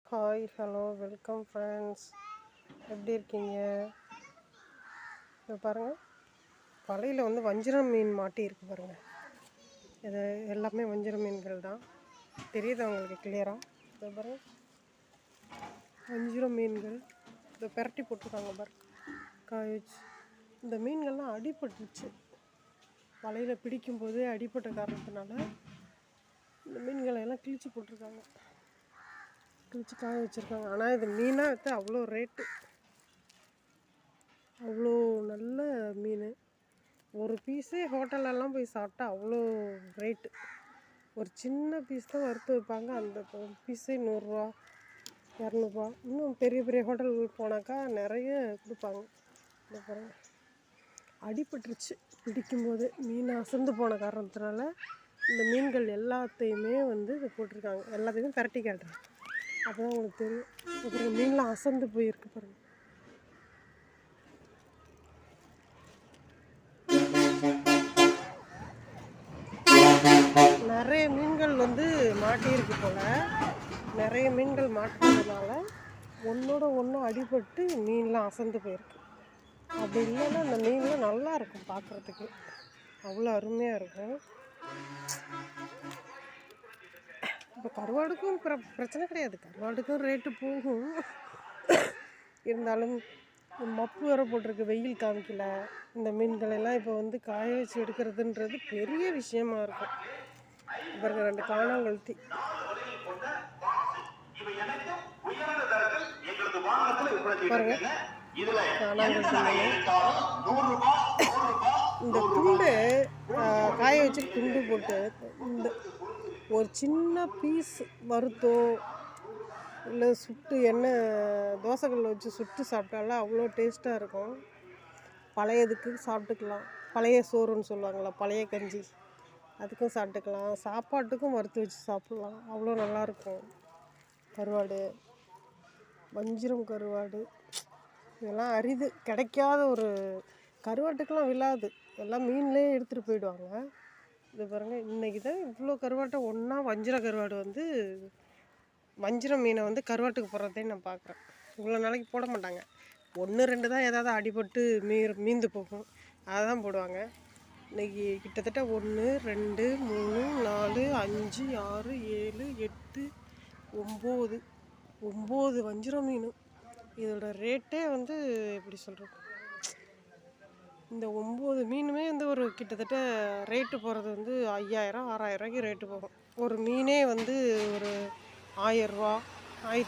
Hi hello welcome friends, எப்படி இருக்கீங்க? இப்போ பாருங்கள், வலையில் வந்து வஞ்சிரம் மீன் மாட்டியிருக்கு பாருங்கள். இது எல்லாமே வஞ்சிரம் மீன்கள் தான். தெரியுது அவங்களுக்கு கிளியராக? இதை பாருங்கள், வஞ்சிரம் மீன்கள் இதை பெரட்டி போட்டிருக்காங்க பாருங்க, காய வச்சு. இந்த மீன்கள்லாம் அடிபட்டுச்சு, வலையில் பிடிக்கும்போதே அடிபட்ட காரணத்தினால இந்த மீன்களை எல்லாம் கிழிச்சு போட்டிருக்காங்க, கிழிச்சு காய வச்சுருக்காங்க. ஆனால் இது மீனாக விற்று அவ்வளோ ரேட்டு, அவ்வளோ நல்ல மீன். ஒரு பீஸே ஹோட்டலெல்லாம் போய் சாப்பிட்டா அவ்வளோ ரேட்டு. ஒரு சின்ன பீஸ் தான் வறுத்து வைப்பாங்க, அந்த பீஸே 100 ரூபா 200 ரூபா. இன்னும் பெரிய பெரிய ஹோட்டல்களுக்கு போனாக்கா நிறைய கொடுப்பாங்க. இந்த பாருங்க, அடிபட்டுருச்சு பிடிக்கும்போது. மீன் அசந்து போன காரணத்தினால இந்த மீன்கள் எல்லாத்தையுமே வந்து இது போட்டிருக்காங்க. எல்லாத்தையுமே பெரட்டி காட்டுறேன், அப்போ தான் உங்களுக்கு தெரியும். அப்புறம் மீன்லாம் அசந்து போயிருக்கு பாருங்கள். நிறைய மீன்கள் வந்து மாட்டியிருக்கு போல். நிறைய மீன்கள் மாட்டினதுனால ஒன்றோட ஒன்று அடிபட்டு மீன்லாம் அசந்து போயிருக்கு. அப்படி இல்லைன்னா அந்த மீன்லாம் நல்லா இருக்கும், பார்க்குறதுக்கு அவ்வளோ அருமையாக இருக்கும். இப்போ கருவாடுக்கும் பிரச்சனை கிடையாது, கருவாடுக்கும் ரேட்டு போகும். இருந்தாலும் மப்பு வேற போட்டிருக்கு, வெயில் காமிக்கல. இந்த மீன்களெல்லாம் இப்போ வந்து காய வச்சு எடுக்கிறதுன்றது பெரிய விஷயமா இருக்கும். பாருங்க, 2 காணாங்கழுத்தி பாருங்க, காணாங்கழுத்தி. இந்த துண்டு காய வச்சு துண்டு போட்டு இந்த ஒரு சின்ன பீஸ் வறுத்தோ இல்லை சுட்டு எண்ணெய் தோசைக்கல்ல வச்சு சுட்டு சாப்பிட்டாலும் அவ்வளோ டேஸ்ட்டாக இருக்கும். பழையதுக்கு சாப்பிட்டுக்கலாம், பழைய சோறுன்னு சொல்லுவாங்களா, பழைய கஞ்சி, அதுக்கும் சாப்பிட்டுக்கலாம். சாப்பாட்டுக்கும் வறுத்து வச்சு சாப்பிட்லாம், அவ்வளோ நல்லாயிருக்கும். கருவாடு, வஞ்சிரம் கருவாடு இதெல்லாம் அரிது, கிடைக்காத ஒரு. கருவாட்டுக்கெலாம் விழாது, எல்லாம் மீன்லேயே எடுத்துகிட்டு போயிடுவாங்க. இது பாருங்கள், இன்றைக்கி தான் இவ்வளோ கருவாட்டை ஒன்றா வஞ்சிர கருவாடு வந்து வஞ்சிரம் மீனை வந்து கருவாட்டுக்கு போடுறதே நான் பார்க்குறேன். இவ்வளோ நாளைக்கு போட மாட்டாங்க, 1-2 தான் ஏதாவது அடிபட்டு மீந்து போகும், அதை தான் போடுவாங்க. இன்றைக்கி கிட்டத்தட்ட 1 2 3 4 5 6 7 8 9 வஞ்சிரம் மீன். இதோட ரேட்டே வந்து எப்படி சொல்கிறது, இந்த 9 மீனுமே வந்து ஒரு கிட்டத்தட்ட ரேட்டு போகிறது வந்து 5000 6000 ரூபாய்க்கு ரேட்டு போகும். ஒரு மீனே வந்து ஒரு 1000 ரூபா 1000